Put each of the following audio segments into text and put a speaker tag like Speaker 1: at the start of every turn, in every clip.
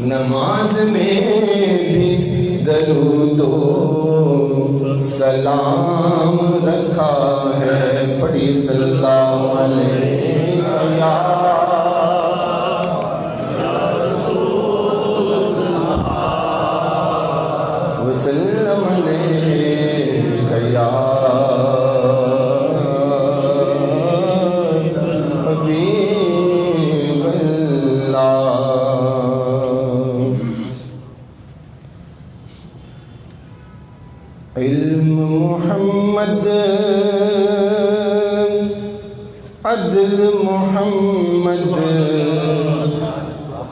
Speaker 1: نماز میں بھی درود و سلام رکھا ہے، پڑھی صلی اللہ علیہ وسلم علیہ یا حبیب اللہ۔ علم محمد عدل محمد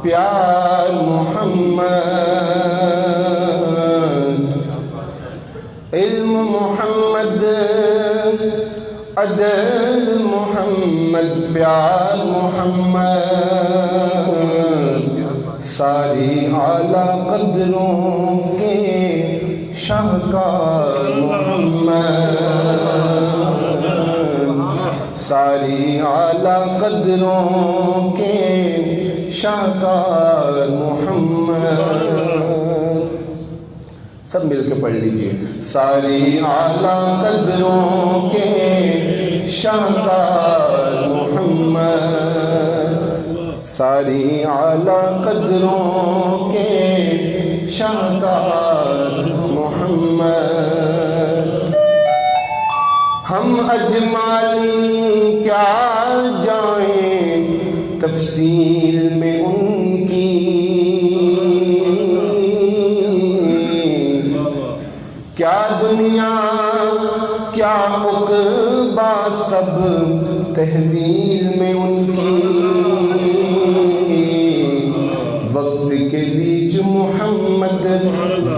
Speaker 1: پیار محمد، علم محمد عدل محمد پیار محمد، ساری اعلیٰ قدروں کے شاہکار محمد، ساری اعلیٰ قدروں کے شاہکار محمد۔ سب مل کے پڑھ لیجئے، ساری اعلیٰ قدروں کے شاہکار محمد، ساری اعلیٰ قدروں کے شاہکار محمد۔ ہم اجمالی کیا جائیں تفصیل میں ان کی، کیا دنیا کیا عقبہ سب تحویل میں ان کی، وقت کے بیچ محمد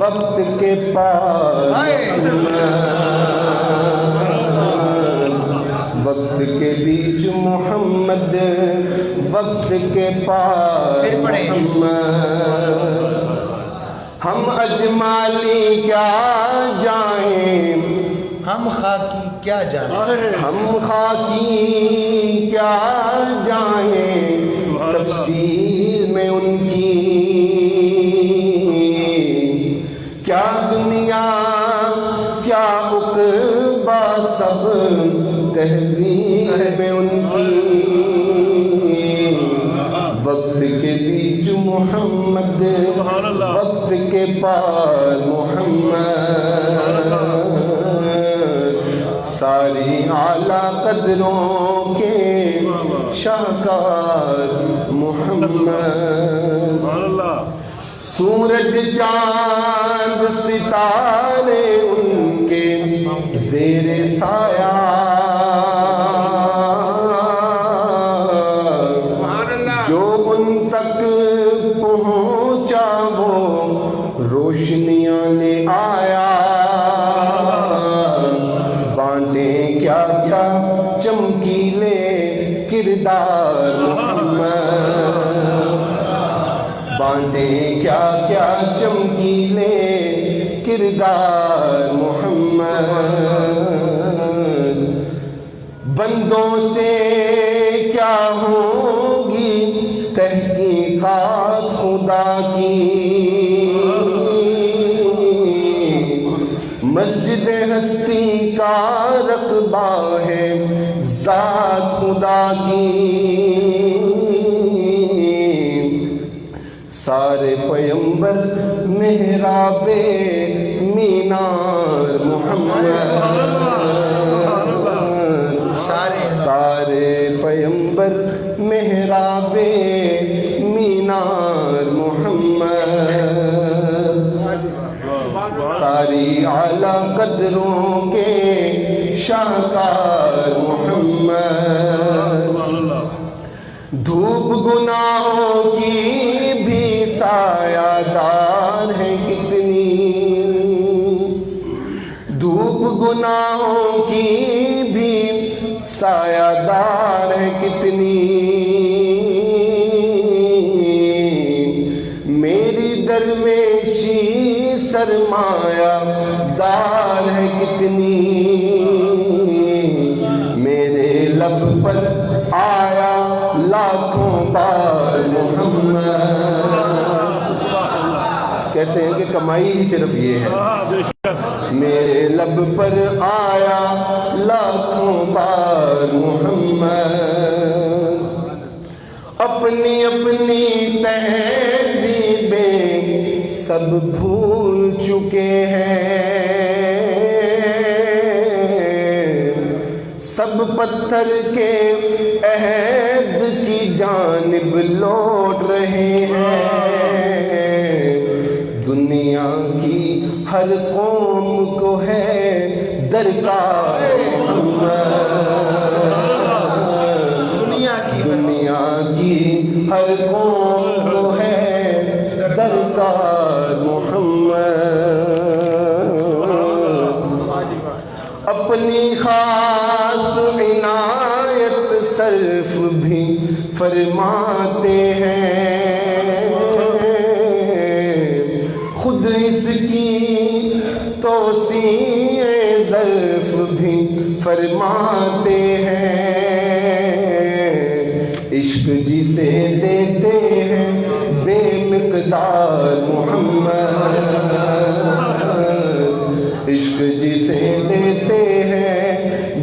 Speaker 1: وقت کے پار وقت کے بیچ محمد وقت کے پار محمد۔ ہم اجمالی کیا جائیں،
Speaker 2: ہم خاکی کیا جائیں،
Speaker 1: ہم خاکی کیا جائیں تفصیل میں ان کی، کیا دنیا کیا عقبہ سب تحویل میں ان کی، وقت کے بیچ محمد وقت کے پار محمد، ساری اعلیٰ قدروں کے شاہکار محمد۔ سورج چاند ستارے ان کے زیر سایہ، جو ان تک پہنچا وہ روشنیاں لے آیا، بانٹے کیا کیا چمکیلے کردار محمد، دیدار محمد، بندوں سے کیا ہوگی تحقیقات خدا کی، مسجد ہستی کا رقبہ ہے ذات خدا کی، سارے پیمبر محراب مینار محمد، سارے پیمبر محراب مینار محمد، ساری اعلیٰ قدروں کے شاہکار محمد، دھوپ گناہوں کی بھی سایہ دار ہے کتنی، دھوپ گناہوں کی بھی سایہ دار ہے کتنی، میری درویشی سرمایہ دار ہے کتنی، میرے لب پر آیا لاکھوں بار محمد، کہتے ہیں کہ کمائی ہی صرف یہ ہے، میرے لب پر آیا لاکھوں بار محمد، اپنی اپنی تہذیبیں سب بھول چکے ہیں، سب پتھر کے عہد کی جانب لوٹ رہے ہیں، دنیا کی ہر قوم کو ہے درکار محمد، دنیا کی ہر قوم کو ہے درکار محمد، اپنی خاص عنایت صرف بھی فرماتے ہیں، خود اس کی توسیع ظرف بھی فرماتے ہیں، عشق جسے دیتے ہیں بے مقدار محمد، عشق جسے دیتے ہیں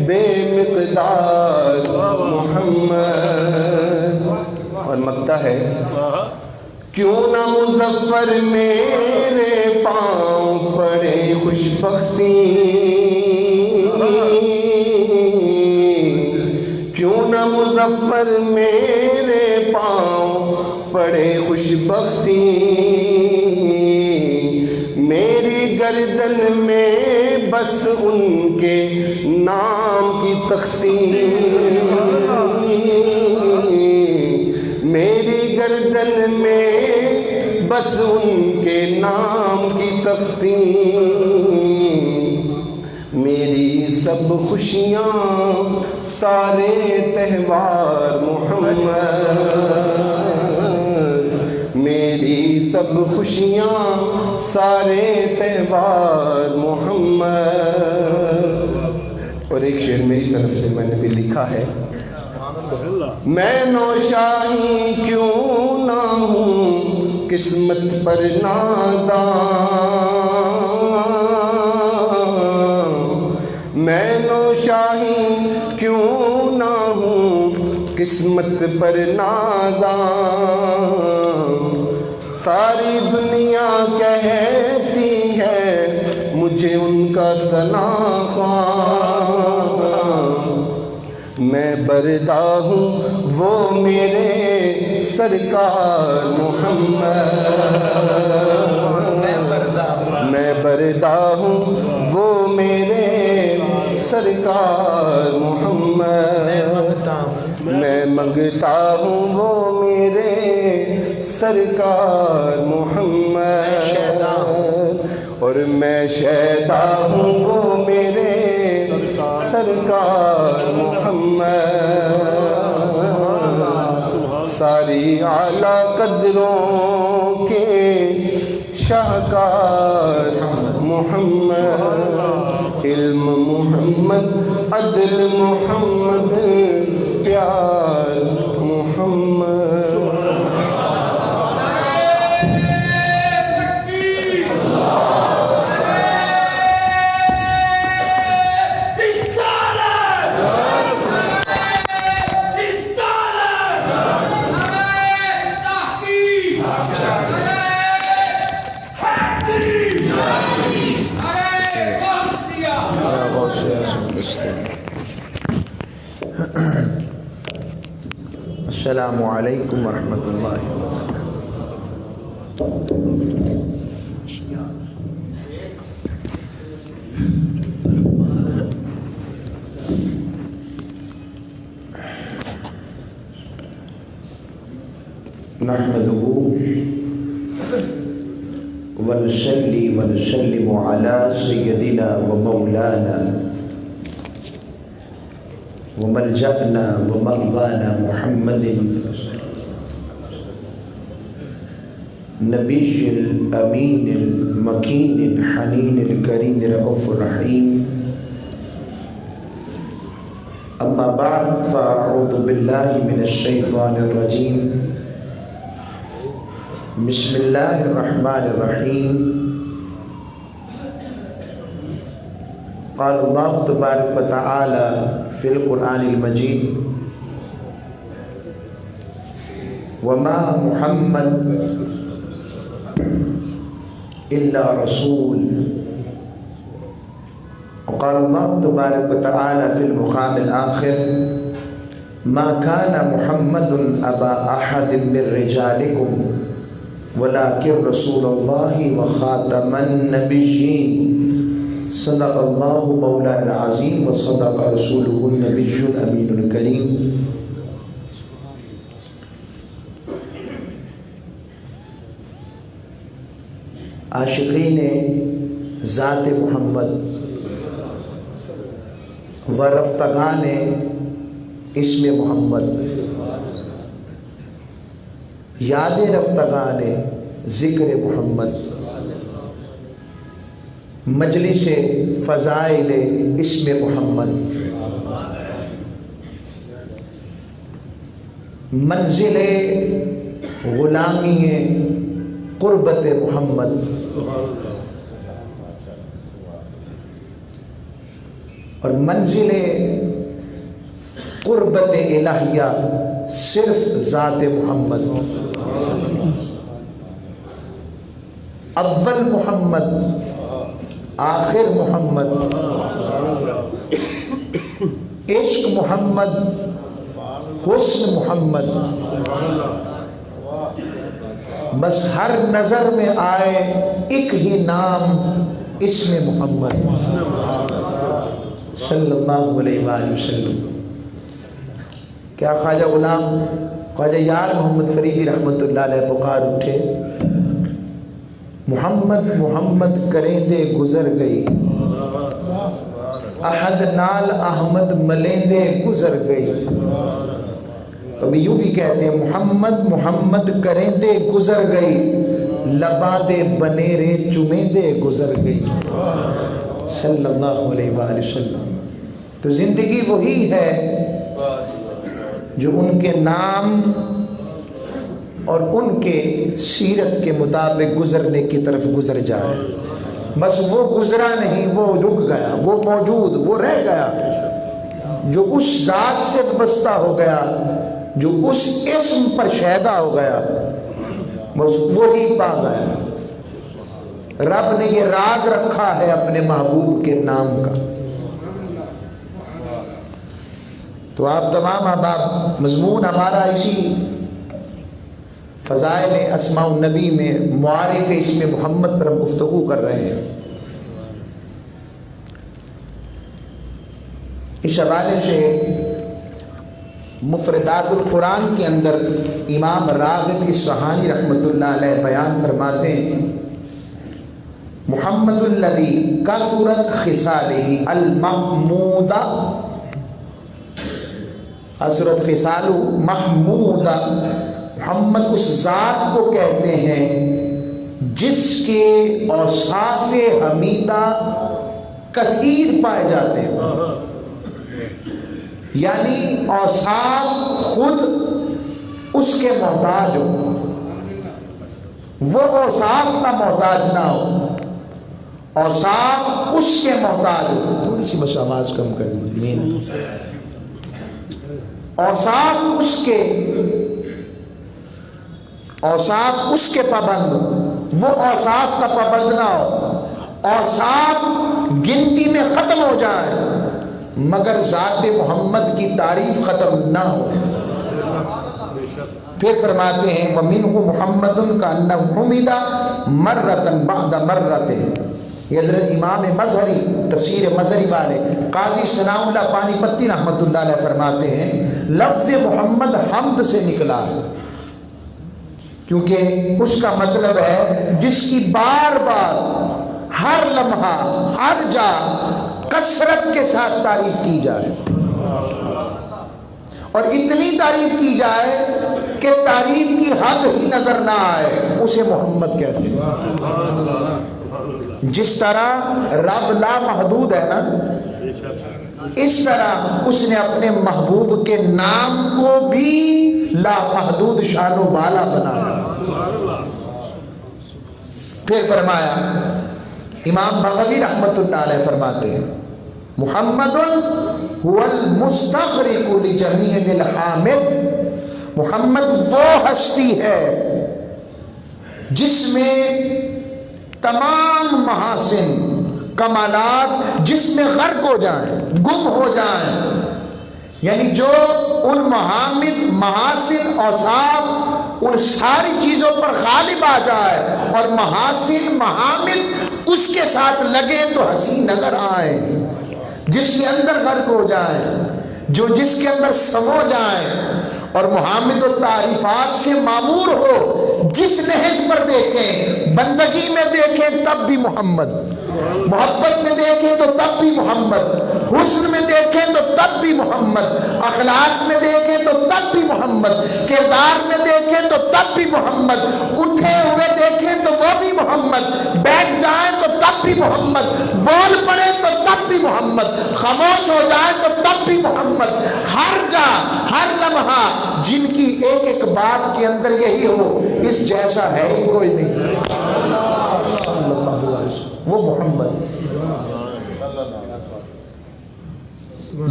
Speaker 1: بے مقدار محمد، اور مقطع ہے، کیوں نہ مظفر میرے پاؤں پڑے خوش بختی، کیوں نہ مظفر میرے پاؤں پڑے خوش بختی، میری گردن میں بس ان کے نام کی تختی، میری گردن میں بس ان کے نام کی تختی، میری سب خوشیاں سارے تہوار محمد، میری سب خوشیاں سارے تہوار محمد، اور ایک شعر میری طرف سے میں نے بھی لکھا ہے، میں نوشاہی کیوں نہ ہوں قسمت پر نازاں، میں نوشاہی کیوں نہ ہوں قسمت پر نازاں، ساری دنیا کہتی ہے مجھے ان کا ثنا خواں، میں بردا ہوں وہ میرے سرکار محمد، میں بردا ہوں وہ میرے سرکار محمد، میں منگتا ہوں وہ میرے سرکار محمد، اور میں شیدا ہوں وہ میرے سرکار محمد، ساری اعلیٰ قدروں کے شاہکار محمد۔ محمد، علم محمد، عدل محمد، پیار محمد.
Speaker 2: السلام علیکم ورحمۃ اللہ نحمده ونصلي ونسلم على سيدنا ومولانا وملجأنا ومرضانا محمد نبي الأمين المكين الحنين الكريم الرؤوف الرحيم. أما بعد فأعوذ بالله من الشيطان الرجيم. بسم الله الرحمن الرحيم. قال الله تبارك وتعالى في القرآن المجيد: وما محمد إلا رسول. وقال الله تبارك وتعالى في المقام الآخر: ما كان محمد أبا أحد من رجالكم ولكن رسول الله وخاتم النبيين. صدق اللہ مولانا العظیم وصدق رسولہ النبی الامین الکریم. عاشقین ذات محمد و رفتگان اسم محمد، یاد رفتگان ذکر محمد، مجلس فضائل اسم محمد، منزل غلامی قربت محمد، اور منزل قربت الہیہ صرف ذات محمد. اول محمد، آخر محمد، عشق محمد، حسن محمد. بس ہر نظر میں آئے ایک ہی نام اسم محمد صلی اللہ علیہ وآلہ وسلم. کیا خواجہ غلام خواجہ یار محمد فریدی رحمۃ اللہ علیہ پکار اٹھے: محمد محمد کریں دے گزر گئی، احد نال احمد ملیں دے گزر گئی. کبھی یوں بھی کہتے ہیں: محمد محمد کریں دے گزر گئی، لبا دے بنیرے چمیں دے گزر گئی صلی اللہ علیہ وآلہ وسلم. تو زندگی وہی ہے جو ان کے نام اور ان کے سیرت کے مطابق گزرنے کی طرف گزر جائے. بس وہ گزرا نہیں، وہ رک گیا، وہ موجود، وہ رہ گیا. جو اس ذات سے وابستہ ہو گیا، جو اس اسم پر شہدا ہو گیا، بس وہی پا گیا. رب نے یہ راز رکھا ہے اپنے محبوب کے نام کا. تو آپ تمام احباب، مضمون ہمارا اسی فضائل اسماء النبی میں معارف اسم محمد پر ہم گفتگو کر رہے ہیں. اس حوالے سے مفردات القرآن کے اندر امام راغب اصفہانی رحمۃ اللہ علیہ بیان فرماتے ہیں: محمد الذی کثرت خصالہ المحمودہ، کثرت خصالہ محمودہ. محمد اس ذات کو کہتے ہیں جس کے اوصاف حمیدہ کثیر پائے جاتے ہیں، یعنی اوصاف خود اس کے محتاج ہو، وہ اوصاف کا محتاج نہ ہو، اوصاف اس کے محتاج ہو۔ تھوڑی سی بس آواز کم کر دی۔ اوصاف اس کے پابند ہو، وہ اوصاف کا پابند نہ ہو، اوصاف گنتی میں ختم ہو جائے مگر ذات محمد کی تعریف ختم نہ ہو۔ پھر فرماتے ہیں وَمِنْهُ مُحَمَّدٌ كَأَنَّهُ حُمِدَ مَرَّةً بَعْدَ مَرَّةٍ۔ یہ حضرت امام مظہری تفسیر مظہری والے قاضی ثناء اللہ پانی پتی رحمۃ اللہ علیہ فرماتے ہیں لفظ محمد حمد سے نکلا ہے، کیونکہ اس کا مطلب ہے جس کی بار بار ہر لمحہ ہر جا کثرت کے ساتھ تعریف کی جائے، اور اتنی تعریف کی جائے کہ تعریف کی حد ہی نظر نہ آئے، اسے محمد کہتے ہیں۔ جس طرح رب لا محدود ہے نا، اس طرح اس نے اپنے محبوب کے نام کو بھی لا محدود شان و بالا بنایا۔ پھر فرمایا امام بغوی رحمۃ اللہ علیہ فرماتے ہیں محمد هو المستغرق لجمیع الحامد، محمد وہ ہستی ہے جس میں تمام محاسن کمالات جس میں غرق ہو جائیں، گم ہو جائیں، یعنی جو ان محاسن اوصاف ان ساری چیزوں پر غالب آ جائے اور محاسن محامل اس کے ساتھ لگے تو حسین نظر آئے، جس کے اندر غرق ہو جائیں، جو جس کے اندر سمو جائیں اور محامد و تعریفات سے معمور ہو، جس نہج پر دیکھیں، بندگی میں دیکھیں تب بھی محمد، محبت میں دیکھیں تو تب بھی محمد، حسن میں دیکھیں تو تب بھی محمد، اخلاق میں دیکھیں تو تب بھی محمد، کردار میں دیکھیں تو تب بھی محمد، اٹھے ہوئے دیکھیں تو وہ بھی محمد، بیٹھ جائیں تو تب بھی محمد، بول پڑے تو تب بھی محمد، خاموش ہو جائیں تو تب بھی محمد، ہر جا ہر لمحہ جن کی ایک ایک بات کے اندر یہی ہو اس جیسا ہے ہی کوئی نہیں، وہ محمد۔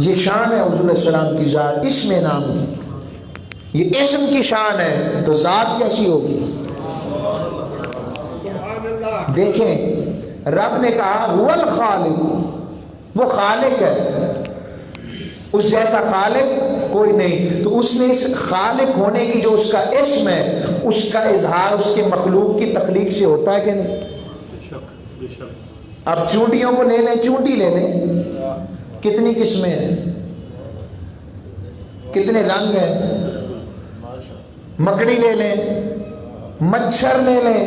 Speaker 2: یہ شان ہے حضور علیہ السلام کی ذات، اسم نام کی، یہ اسم کی شان ہے تو ذات کیسی ہوگی؟ دیکھیں رب نے کہا هو الخالق، وہ خالق ہے، اس جیسا خالق کوئی نہیں، تو اس نے اس خالق ہونے کی جو اس کا اسم ہے اس کا اظہار اس کے مخلوق کی تخلیق سے ہوتا ہے کہ نہیں؟ اب چونٹیوں کو لے لیں، چونٹی لے لیں، کتنی قسمیں ہیں، کتنے رنگ ہیں، مکڑی لے لیں، مچھر لے لیں،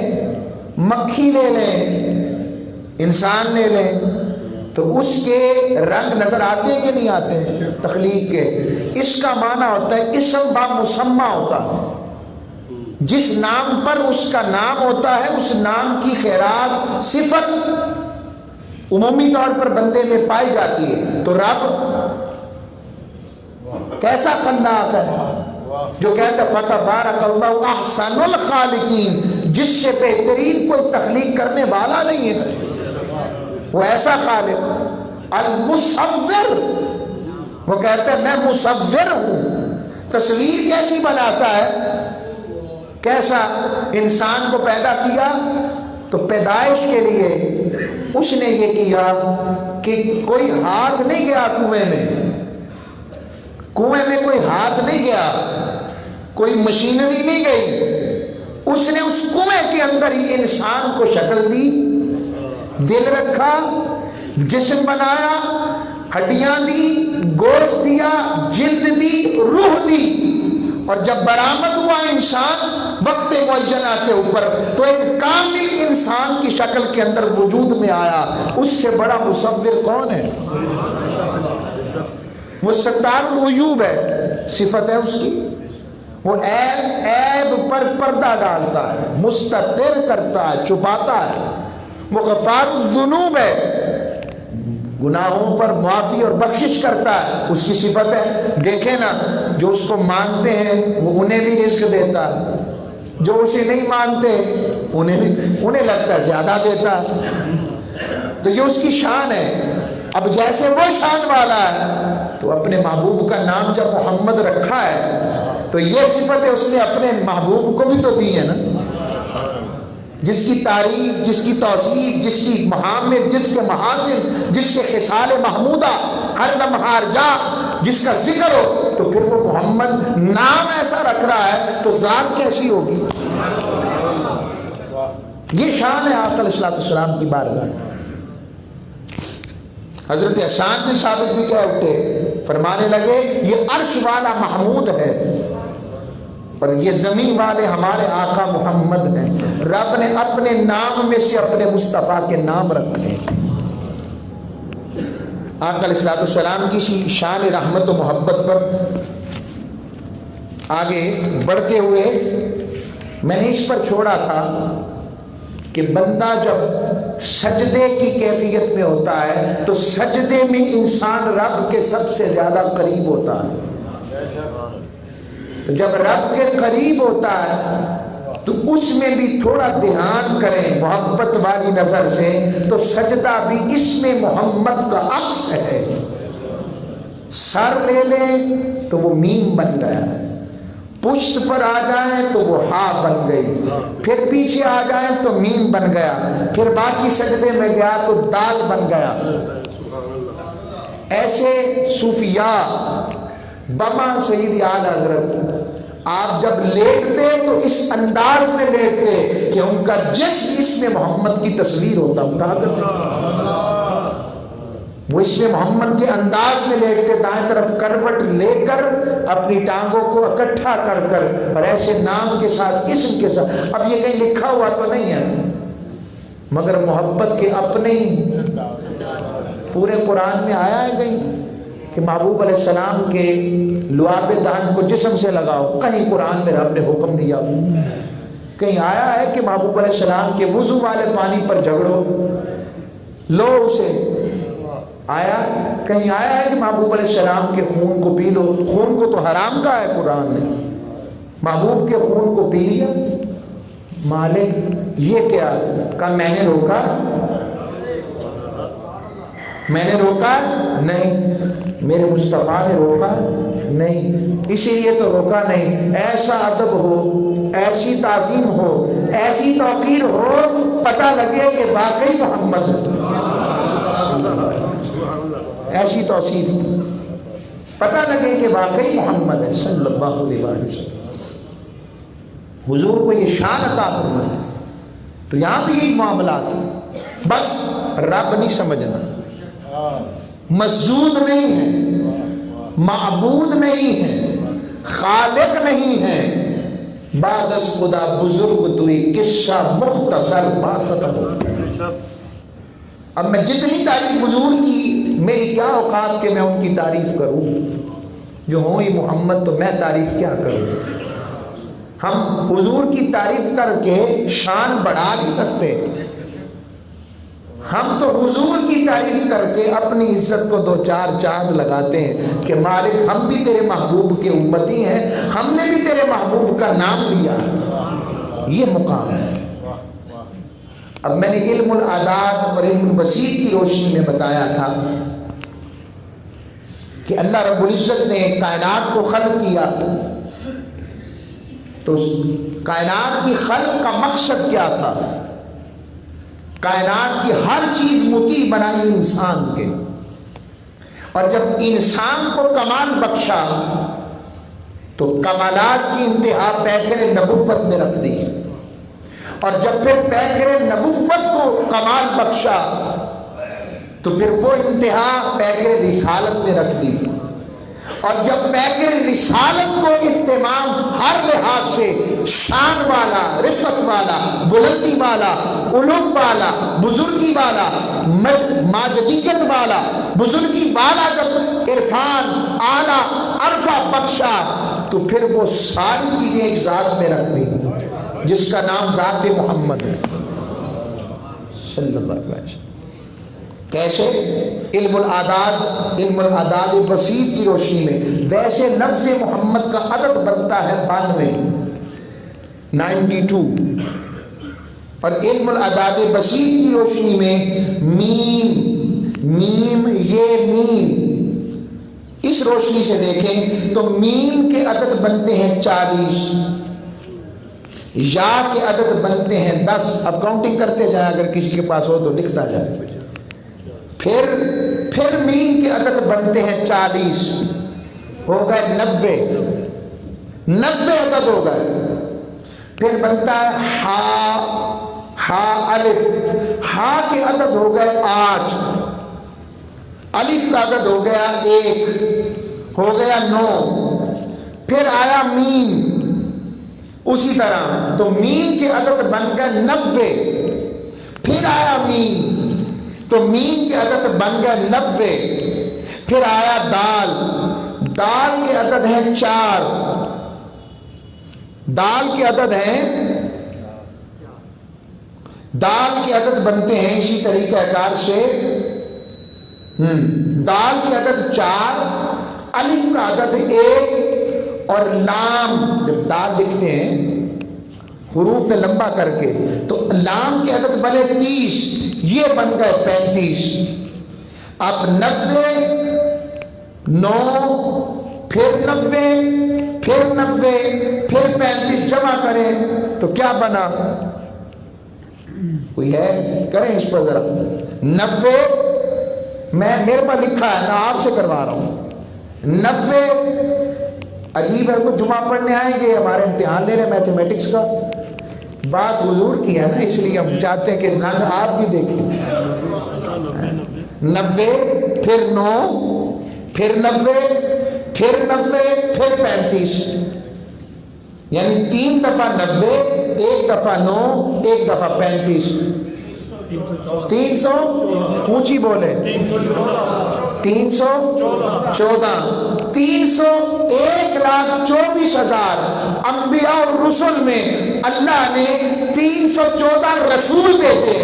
Speaker 2: مکھی لے لیں، انسان لے لیں، تو اس کے رنگ نظر آتے ہیں کہ نہیں آتے ہیں تخلیق کے؟ اس کا معنی ہوتا ہے اسم با مسمى ہوتا ہے، جس نام پر اس کا نام ہوتا ہے اس نام کی خیرات صفت عمومی طور پر بندے میں پائی جاتی ہے۔ تو رب کیسا خلاق ہے جو کہتا ہے فتبارک اللہ احسن الخالقین، جس سے بہترین کوئی تخلیق کرنے والا نہیں ہے، وہ ایسا خالق۔ المصور، وہ کہتا ہے میں مصور ہوں، تصویر کیسی بناتا ہے، کیسا انسان کو پیدا کیا تو پیدائش کے لیے اس نے یہ کیا کہ کوئی ہاتھ نہیں گیا کنویں میں، کنویں میں کوئی ہاتھ نہیں گیا، کوئی مشینری نہیں گئی، اس نے اس کنویں کے اندر ہی انسان کو شکل دی، دل رکھا، جسم بنایا، ہڈیاں دی، گوشت دیا، جلد دی، روح دی، اور جب برآمد ہوا انسان وقت معینہ کے اوپر تو ایک کامل انسان کی شکل کے اندر وجود میں آیا۔ اس سے بڑا مصور کون ہے؟ وہ ستار العیوب ہے، صفت ہے اس کی، وہ عیب پر پردہ ڈالتا ہے، مستتر کرتا ہے، چھپاتا ہے، وہ غفار الذنوب ہے، گناہوں پر معافی اور بخشش کرتا ہے، اس کی صفت ہے۔ دیکھیں نا، جو اس کو مانتے ہیں وہ انہیں بھی رزق دیتا ہے، جو اسے نہیں مانتے انہیں لگتا ہے زیادہ دیتا ہے، تو یہ اس کی شان ہے۔ اب جیسے وہ شان والا ہے تو اپنے محبوب کا نام جب محمد رکھا ہے تو یہ صفت ہے اس نے اپنے محبوب کو بھی تو دی ہے نا، جس کی تعریف، جس کی توصیف، جس کی محامد، جس کے محاسن، جس کے خصال محمودہ ہر لمحہ ہر جا جس کا ذکر ہو، تو پھر وہ محمد نام ایسا رکھ رہا ہے تو ذات کیسی ہوگی؟ یہ شان ہے آقا علیہ السلام کی بارگاہ۔ حضرت حسان بن ثابت بھی کہہ اٹھے، فرمانے لگے یہ عرش والا محمود ہے اور یہ زمین والے ہمارے آقا محمد ہیں، رب نے اپنے نام میں سے اپنے مصطفیٰ کے نام رکھے۔ آقا علیہ السلام کی شان رحمت و محبت پر آگے بڑھتے ہوئے میں نے اس پر چھوڑا تھا کہ بندہ جب سجدے کی کیفیت میں ہوتا ہے تو سجدے میں انسان رب کے سب سے زیادہ قریب ہوتا ہے، تو جب رب کے قریب ہوتا ہے تو اس میں بھی تھوڑا دھیان کریں محبت والی نظر سے، تو سجدہ بھی اس میں محمد کا عکس ہے۔ سر لے لیں تو وہ میم بن گیا، پشت پر آ جائیں تو وہ ہا بن گئی، پھر پیچھے آ جائیں تو میم بن گیا، پھر باقی سجدے میں گیا تو دال بن گیا۔ ایسے صوفیاء بما سید اعلی حضرت آپ جب لیٹتے تو اس انداز میں لیٹتے کہ ان کا جسم اس میں محمد کی تصویر ہوتا، کہا کرتے وہ اس میں محمد کے انداز میں لیٹتے، دائیں طرف کروٹ لے کر اپنی ٹانگوں کو اکٹھا کر کر اور ایسے نام کے ساتھ اسم کے ساتھ۔ اب یہ کہیں لکھا ہوا تو نہیں ہے، مگر محبت کے اپنے ہی پورے قرآن میں آیا ہے کہیں کہ محبوب علیہ السلام کے لعاب دہن کو جسم سے لگاؤ، کہیں قرآن میں رب نے حکم دیا، کہیں آیا ہے کہ محبوب علیہ السلام کے وضو والے پانی پر جھگڑو، لو اسے، آیا کہیں آیا ہے کہ محبوب علیہ السلام کے خون کو پی لو؟ خون کو تو حرام کہا ہے قرآن نے، محبوب کے خون کو پی لیا۔ مالک یہ کیا کہا؟ میں نے روکا؟ میں نے روکا نہیں، میرے مصطفیٰ نے روکا نہیں، اسی لیے تو روکا نہیں۔ ایسا ادب ہو، ایسی تعظیم ہو، ایسی توقیر ہو، پتہ لگے کہ واقعی محمد ہے، ایسی توصیف پتہ لگے کہ واقعی محمد ہے صلی اللہ علیہ وسلم۔ حضور کو یہ شان عطا فرمائی، تو یہاں بھی یہی معاملات ہیں، بس رب نہیں سمجھنا، مسجود نہیں ہے، معبود نہیں ہے، خالق نہیں ہے، بعد از خدا بزرگ توئی، قصہ مختصر بات ختم ہو۔ اب میں جتنی تعریف حضور کی، میری کیا اوقات کہ میں ان کی تعریف کروں، جو ہوں ہی محمد تو میں تعریف کیا کروں۔ ہم حضور کی تعریف کر کے شان بڑھا نہیں سکتے، ہم تو حضور کی تعریف کر کے اپنی عزت کو دو چار چاند لگاتے ہیں کہ مالک ہم بھی تیرے محبوب کے امتی ہیں، ہم نے بھی تیرے محبوب کا نام لیا، یہ مقام ہے۔ اب میں نے علم العداد اور علم البصیر کی روشنی میں بتایا تھا کہ اللہ رب العزت نے کائنات کو خلق کیا، تو کائنات کی خلق کا مقصد کیا تھا؟ کائنات کی ہر چیز مطیع بنائی انسان کے، اور جب انسان کو کمال بخشا تو کمالات کی انتہا پیکر نبوت میں رکھ دی، اور جب پھر پیکر نبوت کو کمال بخشا تو پھر وہ انتہا پیکر رسالت میں رکھ دی، اور جب پیکر رسالت کو اتمام ہر لحاظ سے شان والا، رفت والا، بلندی والا، علوم والا، بزرگی والا، ماجدیت والا، بزرگی والا جب عرفان اعلیٰ عرفہ بخشا تو پھر وہ ساری چیزیں ایک ذات میں رکھ دی جس کا نام ذات محمد ہے صلی اللہ علیہ وسلم۔ کیسے؟ علم العداد بسیط کی روشنی میں۔ ویسے لفظ محمد کا عدد بنتا ہے 92 اور علم العداد بسیط کی روشنی میں میم اس روشنی سے دیکھیں تو میم کے عدد بنتے ہیں 40، یا کے عدد بنتے ہیں 10۔ اب کاؤنٹنگ کرتے جائیں، اگر کسی کے پاس ہو تو لکھتا جائے۔ پھر میم کے عدد بنتے ہیں 40، ہو گئے 90 عدد ہو گئے۔ پھر بنتا ہے ہا الف، ہا کے عدد ہو گئے 8، الف کا عدد ہو گیا 1، ہو گیا 9۔ پھر آیا میم، اسی طرح تو میم کے عدد بن گئے 90۔ پھر آیا میم تو میم کے عدد بن گئے 90۔ پھر آیا دال کے عدد ہیں 4، دال کے عدد بنتے ہیں اسی طریقہ کار سے، دال کے عدد 4، الف کا عدد 1، اور لام جب دال لکھتے ہیں حروف میں لمبا کر کے تو لام کے عدد بنے 30، یہ بن گئے 35۔ اب 90، 9، پھر 90، پھر 90، پھر 35 جمع کریں تو کیا بنا؟ کوئی ہے؟ کریں اس پر ذرا۔ 90 میرے پاس لکھا ہے، میں آپ سے کروا رہا ہوں۔ 90 عجیب ہے، کوئی جمعہ پڑھنے آئیں گے، ہمارے امتحان لے رہے میتھمیٹکس کا، بات حضور کی ہے نا، اس لیے ہم چاہتے ہیں کہ رنگ آپ بھی دیکھیں۔ 90، پھر 9، پھر 90، پھر 90، پھر 35، یعنی 3 دفعہ 90، 1 دفعہ 9، 1 دفعہ 35، 300، اونچی بولے، 314، 301,24,000 انبیاء اور رسول میں اللہ نے 314 رسول بھیجے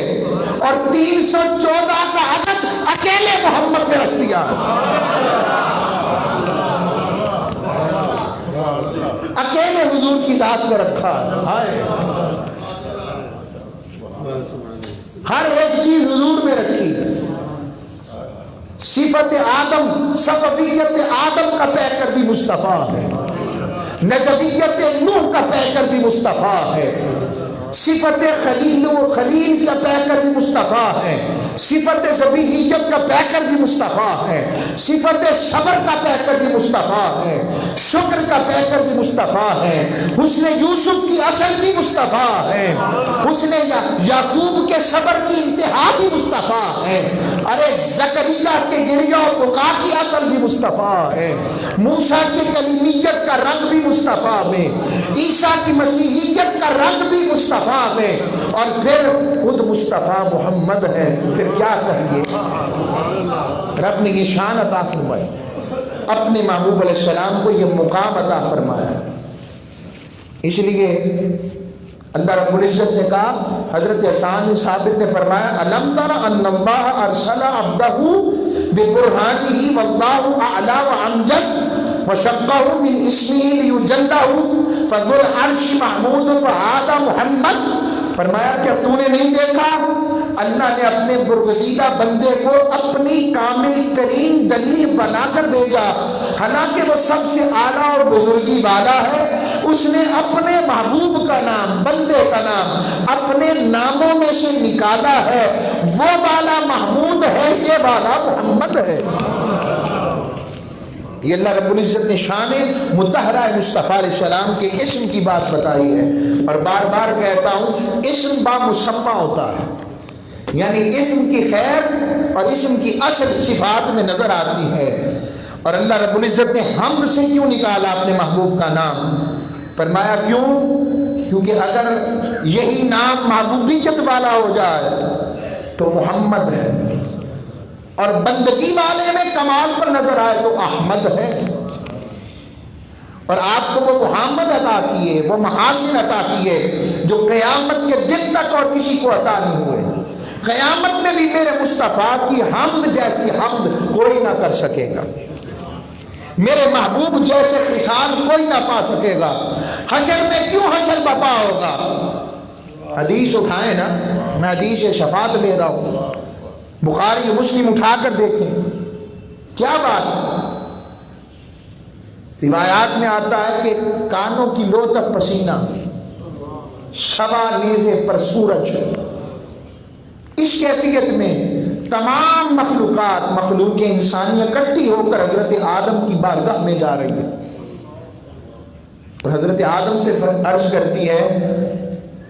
Speaker 2: اور 314 کا عدد اکیلے محمد نے رکھ دیا۔ اکیلے حضور کی ذات میں رکھا ہے، ہر ایک چیز حضور میں رکھی۔ صفت آدم، صفویت آدم کا پیکر بھی مصطفیٰ ہے، نجبیت نوح کا پیکر بھی مصطفیٰ ہے، صفت خلیل کا پیکر بھی مصطفیٰ ہے، صفت ذبیحیت کا پیکر بھی مصطفیٰ ہے، صفت صبر کا پیکر بھی مصطفیٰ ہے، شکر کا پیکر بھی مصطفیٰ ہے، حسن یوسف کی اصل بھی مصطفیٰ ہے، حسن یعقوب کے صبر کی انتہا بھی مصطفیٰ ہے، ارے زکریا کے گریہ و بکا کی اصل بھی مصطفیٰ ہے، موسیٰ کی کلیمیت کا رنگ بھی مصطفیٰ میں، عیسیٰ کی مسیحیت کا رنگ بھی مصطفیٰ میں، اور پھر خود مصطفیٰ محمد ہے، پھر کیا کہیے۔ رب نے یہ شان عطا فرمائی، اپنے محبوب علیہ السلام کو یہ مقام عطا فرمایا۔ اس لیے اللہ رب العزت نے کہا، حضرت حسان ثابت نے فرمایا، الم تر ان اللہ ارسل عبدہ ببرہانہ واللہ اعلی وامجد وشقہ من اسمہ لیجلہ فذو العرش محمود وہذا محمد۔ فرمایا کہ تو نے نہیں دیکھا، اللہ نے اپنے برگزیدہ بندے کو اپنی کامل ترین دلیل بنا کر بھیجا، حالانکہ وہ سب سے اعلیٰ اور بزرگی والا ہے۔ اس نے اپنے محبوب کا نام، بندے کا نام اپنے ناموں میں سے نکالا ہے، وہ والا محمود ہے، یہ والا محمد ہے۔ یہ اللہ رب العزت نے شان مطہرہ مصطفیٰ علیہ السلام کے اسم کی بات بتائی ہے، اور بار بار کہتا ہوں اسم بامسمہ ہوتا ہے، یعنی اسم کی خیر اور اسم کی اصل صفات میں نظر آتی ہے۔ اور اللہ رب العزت نے حمد سے کیوں نکالا اپنے محبوب کا نام؟ فرمایا کیونکہ اگر یہی نام محبوبیت والا ہو جائے تو محمد ہے، اور بندگی والے میں کمال پر نظر آئے تو احمد ہے۔ اور آپ کو وہ محمد عطا کیے، وہ محاسن عطا کیے جو قیامت کے دن تک اور کسی کو عطا نہیں ہوئے۔ قیامت میں بھی میرے مصطفیٰ کی حمد جیسی حمد کوئی نہ کر سکے گا، میرے محبوب جیسے خصال کوئی نہ پا سکے گا۔ حشر میں کیوں حشر بپا ہوگا؟ حدیث اٹھائیں نا، میں حدیث شفاعت لے رہا ہوں، بخاری مسلم اٹھا کر دیکھیں کیا بات ہے۔ روایات میں آتا ہے کہ کانوں کی لو تک پسینہ، شبا نیزے پر سورج، اس کیفیت میں تمام مخلوقات، مخلوق انسانی اکٹھی ہو کر حضرت آدم کی بارگاہ میں جا رہی ہے، اور حضرت آدم سے عرض کرتی ہے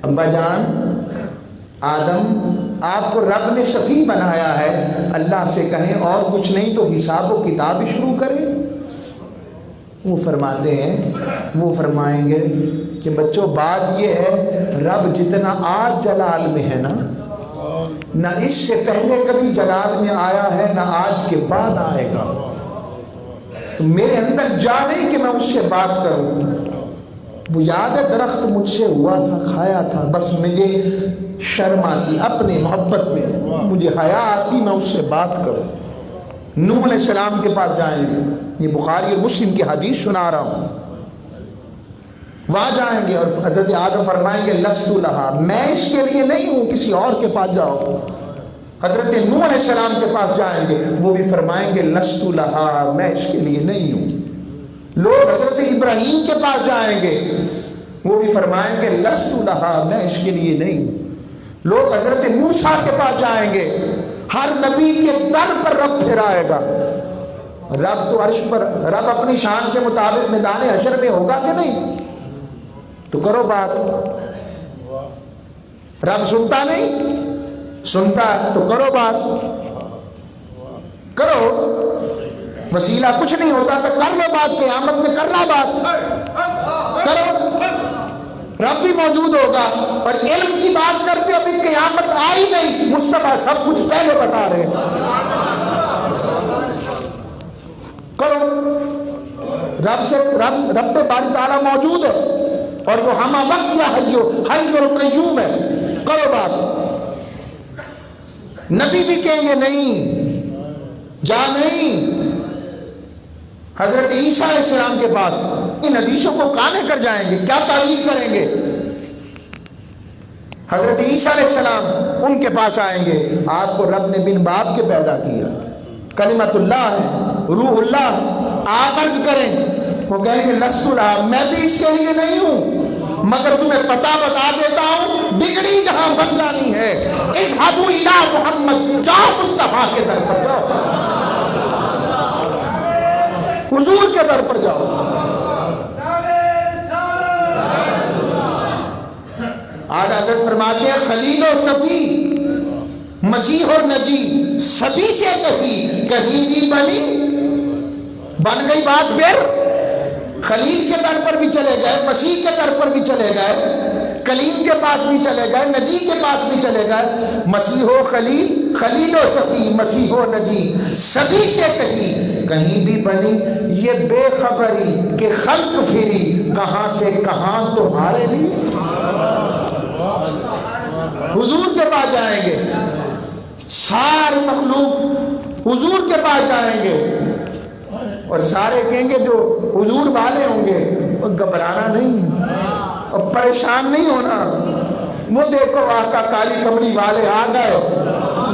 Speaker 2: ابا جان آدم آپ کو رب نے صفی بنایا ہے، اللہ سے کہیں اور کچھ نہیں تو حساب و کتاب شروع کریں۔ وہ فرماتے ہیں، وہ فرمائیں گے کہ بچوں بات یہ ہے رب جتنا آج جلال میں ہے نا، نہ اس سے پہلے کبھی جلال میں آیا ہے نہ آج کے بعد آئے گا، تو میرے اندر جا نہیں کہ میں اس سے بات کروں۔ وہ یاد ہے درخت مجھ سے ہوا تھا، کھایا تھا، بس مجھے شرم آتی اپنے محبت میں، مجھے حیا آتی میں اس سے بات کروں۔ نوح علیہ السلام کے پاس جائیں گے، یہ بخاری اور مسلم کی حدیث سنا رہا ہوں، وہاں جائیں گے اور حضرت آدم فرمائیں گے لست لہا، میں اس کے لیے نہیں ہوں، کسی اور کے پاس جاؤ۔ حضرت نوح علیہ السلام کے پاس جائیں گے، وہ بھی فرمائیں گے لست لہا، میں اس کے لیے نہیں ہوں۔ لوگ حضرت ابراہیم کے پاس جائیں گے، وہ بھی فرمائیں گے لست لہا، میں اس کے لیے نہیں ہوں۔ لوگ حضرت موسیٰ کے پاس جائیں گے، ہر نبی کے در پر رب پھرائے گا، رب تو عرش پر، رب اپنی شان کے مطابق میدان حشر میں ہوگا کہ نہیں؟ تو کرو بات۔ رب سنتا نہیں؟ سنتا تو کرو بات، کرو، وسیلہ کچھ نہیں ہوتا تو کر لو بات، قیامت میں کرنا بات کرو، رب بھی موجود ہوگا۔ اور علم کی بات کرتے ابھی قیامت آئی نہیں، مصطفیٰ سب کچھ پہلے بتا رہے ہیں، کرو۔ رب باری تعالیٰ موجود ہے اور وہ ہمہ وقت یا حی القیوم ہے، کرو بات۔ نبی بھی کہیں گے نہیں، جا نہیں۔ حضرت عیسیٰ علیہ السلام کے پاس ان حدیثوں کو کانے کر جائیں گے، کیا تعریف کریں گے؟ حضرت عیسیٰ علیہ السلام ان کے پاس آئیں گے، آپ کو رب نے بن باپ کے پیدا کیا، کلمت اللہ ہے، روح اللہ، آپ عرض کریں، وہ کہیں گے لست لہا، میں بھی اس کے لیے نہیں ہوں، مگر تمہیں پتہ بتا دیتا ہوں، بگڑی جہاں بن جانی ہے، اذهبوا الی محمد، جاؤ مصطفیٰ کے در پر جاؤ، حضور کے در پر جاؤ۔ آج حضرت فرماتے ہیں خلیل و صفی، مسیح اور نجی، سبھی سے کہیں بھی بن گئی بات، پھر خلیل کے در پر بھی چلے گئے، مسیح کے در پر بھی چلے گئے، کلیم کے پاس بھی چلے گئے، نجی کے پاس بھی چلے گئے، مسیح و خلیل، خلیل و صفی، مسیح و نجی، سبھی سے کہیں بھی بنی یہ بے خبری کہ خلق پھری کہاں سے کہاں تمہارے لیے۔ حضور کے پاس جائیں گے، سارے مخلوق حضور کے پاس جائیں گے، اور سارے کہیں گے جو حضور والے ہوں گے وہ گھبرانا نہیں اور پریشان نہیں ہونا، وہ دیکھو آقا کالی کملی والے آ گئے،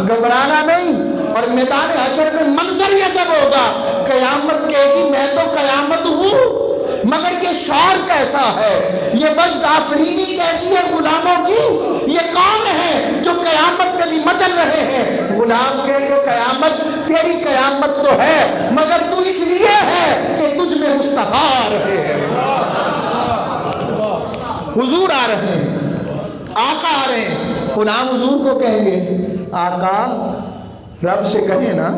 Speaker 2: گھبرانا نہیں۔ اور میدان حشر میں منظر یہ جب ہوگا، قیامت کہے گی میں تو قیامت ہوں، مگر یہ شعور کیسا ہے، یہ وجد آفرینی کیسی ہے غلاموں کی، یہ کون ہے جو قیامت میں بھی مچل رہے ہیں؟ غلام کہے کہ قیامت تیری قیامت تو ہے، مگر تو اس لیے ہے کہ تجھ میں مصطفیٰ آ رہے ہیں، حضور آ رہے ہیں، آقا آ رہے ہیں۔ غلام حضور کو کہیں گے آقا، رب سے کہیں نا،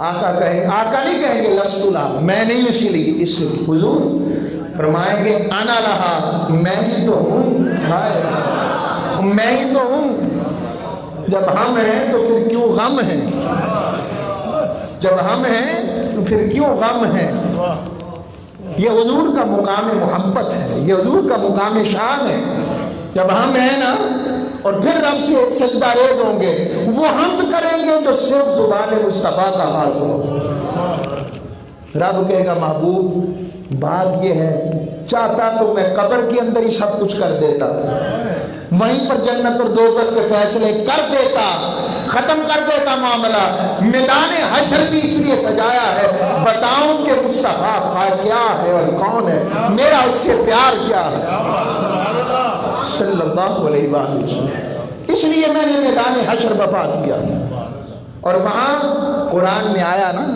Speaker 2: آقا کہیں، آقا نہیں کہیں گے لست لہا، میں نہیں اسی لیے، اس لیے حضور فرمائیں گے انا لہا، میں ہی تو ہوں، میں ہی تو ہوں۔ جب ہم ہیں تو پھر کیوں غم ہے، جب ہم ہیں تو پھر کیوں غم ہے۔ یہ حضور کا مقام محبت ہے، یہ حضور کا مقام شان ہے۔ جب ہم ہیں نا اور پھر رب سے سجدہ ریز ہوں گے، وہ حمد کریں گے جو صرف زبان مصطفیٰ کا حاصل ہو۔ رب کہے گا محبوب بات یہ ہے، چاہتا تو میں قبر کے اندر ہی سب کچھ کر دیتا، وہیں پر جنت اور دوزخ کے فیصلے کر دیتا، ختم کر دیتا معاملہ۔ میدان حشر بھی اس لیے سجایا ہے بتاؤں کہ مصطفیٰ کا کیا ہے اور کون ہے، میرا اس سے پیار کیا ہے صلی اللہ علیہ وسلم۔ اس لیے میں نے میدان حشر برپا کیا۔ اور وہاں قرآن میں آیا نا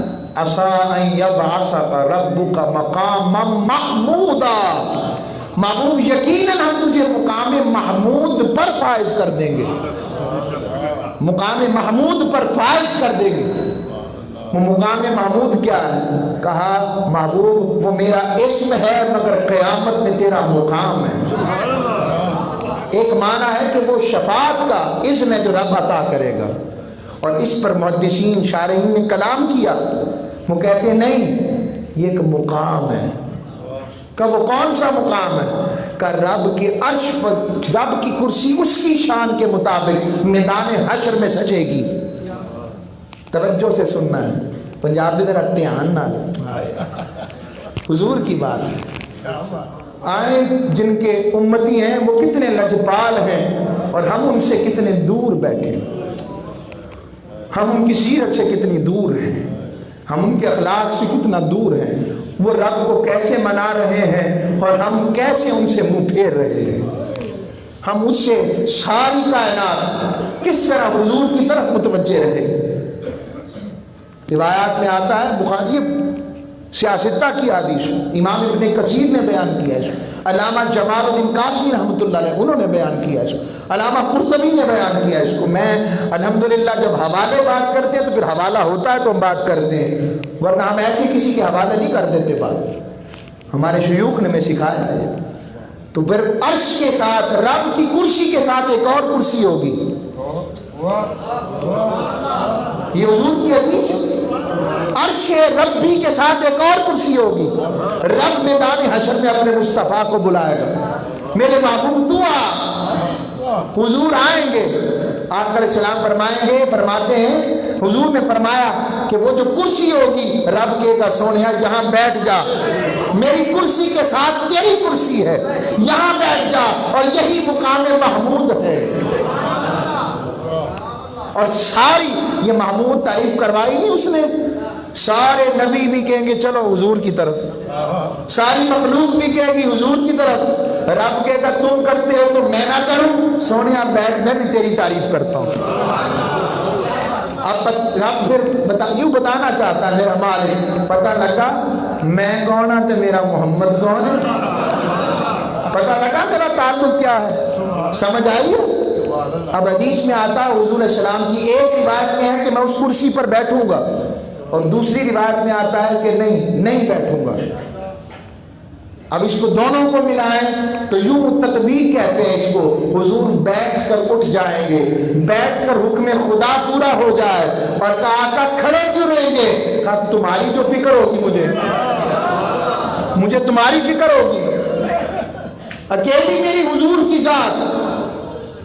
Speaker 2: عَسَىٰ أَن يَبْعَثَكَ رَبُّكَ مَقَامًا مَحْمُودًا، محبوب یقیناً ہم تجھے مقام محمود پر فائز کر دیں گے، مقام محمود پر فائز کر دیں گے۔ وہ مقام محمود کیا ہے؟ کہا محبوب وہ میرا اسم ہے مگر قیامت میں تیرا مقام ہے۔ ایک معنی ہے کہ وہ شفاعت کا اذن ہے جو رب عطا کرے گا، اور اس پر محدثین شارحین نے کلام کیا، وہ کہتے ہیں نہیں یہ ایک مقام ہے۔ کہ وہ کون سا مقام ہے؟ کہ رب کی عرش پر رب کی کرسی اس کی شان کے مطابق میدان حشر میں سجے گی۔ توجہ سے سننا ہے، پنجابی ذرا دھیان نہ حضور کی بات ہے۔ آئے جن کے امتی ہیں وہ کتنے لجپال ہیں اور ہم ان سے کتنے دور بیٹھے، ہم ان کی سیرت سے کتنی دور ہیں، ہم ان کے اخلاق سے کتنا دور ہیں۔ وہ رب کو کیسے منا رہے ہیں اور ہم کیسے ان سے منہ پھیر رہے ہیں۔ ہم اس سے ساری کائنات کس طرح حضور کی طرف متوجہ رہے۔ روایات میں آتا ہے، بخاری سیاستہ کی حدیث امام ابن کثیر نے بیان کیا ہے، علامہ جمال الدین قاسمی رحمۃ اللہ علیہ انہوں نے بیان کیا ہے، علامہ قرطبی نے بیان کیا ہے اس کو۔ میں الحمدللہ جب حوالے بات کرتے ہیں تو پھر حوالہ ہوتا ہے تو ہم بات کرتے ہیں، ورنہ ہم ایسے کسی کے حوالے نہیں کر دیتے بات، ہمارے شیوخ نے ہمیں سکھایا ہے۔ تو پھر عرش کے ساتھ رب کی کرسی کے ساتھ ایک اور کرسی ہوگی، یہ حضور کی حدیث ہے۔ عرش ربی کے ساتھ ایک اور کرسی ہوگی، رب میدان حشر میں اپنے مصطفیٰ کو بلائے گا، میرے محبوب تو آ۔ حضور آئیں گے، آقا علیہ السلام فرمائیں گے، فرماتے ہیں حضور نے فرمایا کہ وہ جو کرسی ہوگی رب کہے گا سونیا یہاں بیٹھ جا، میری کرسی کے ساتھ تیری کرسی ہے، یہاں بیٹھ جا، اور یہی مقام محمود ہے۔ اور ساری یہ محمود تعریف کروائی نہیں اس نے، سارے نبی بھی کہیں گے چلو حضور کی طرف، ساری مخلوق بھی کہے گی حضور کی طرف، رب کہے گا تم کرتے ہو تو میں نہ کروں، سونیا بیٹھ میں بھی تیری تعریف کرتا ہوں۔ اب تک رب پھر یوں بتانا چاہتا ہے میرا مالک، پتہ لگا میں کون ہوں تو میرا محمد کون ہے، پتہ لگا میرا تعلق کیا ہے، سمجھ آئی ہے؟ اب حدیث میں آتا ہے حضور علیہ السلام کی ایک روایت میں ہے کہ میں اس کرسی پر بیٹھوں گا، اور دوسری روایت میں آتا ہے کہ نہیں بیٹھوں گا۔ اب اس کو دونوں کو ملائیں تو یوں تطبیق کہتے ہیں اس کو، حضور بیٹھ کر اٹھ جائیں گے، بیٹھ کر حکم خدا پورا ہو جائے، اور آقا کھڑے کیوں رہیں گے؟ کہا تمہاری جو فکر ہوگی مجھے تمہاری فکر ہوگی، اکیلی میری حضور کی ذات،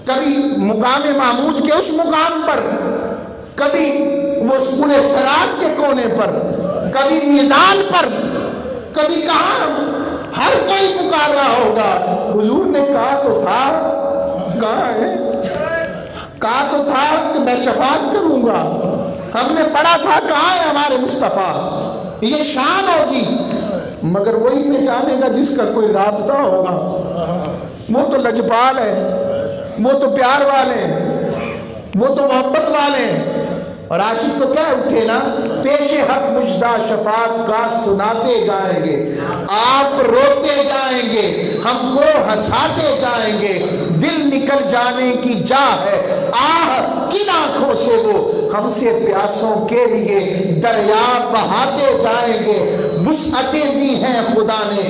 Speaker 2: کبھی مقام محمود کے اس مقام پر، کبھی وہ پورے سرات کے کونے پر، کبھی میزان پر، کبھی کہاں، ہر کوئی پکار رہا ہوگا۔ حضور نے کہا تو تھا، کہاں ہے؟ کہا تو تھا کہ میں شفاعت کروں گا، ہم نے پڑھا تھا کہاں ہے ہمارے مصطفیٰ، یہ شان ہوگی، مگر وہی پہچانے گا جس کا کوئی رابطہ ہوگا۔ وہ تو لجپال ہے، وہ تو پیار والے ہیں، وہ تو محبت والے ہیں، اور عاشق تو کیا اٹھے نا، پیش حق مجدہ شفاعت کا سناتے جائیں گے، آپ روتے جائیں گے، ہم کو ہنساتے جائیں گے، دل نکل جانے کی جا ہے، آہ کن آنکھوں سے وہ ہم سے پیاسوں کے لیے دریا بہاتے جائیں گے۔ وسعتیں دی ہیں خدا نے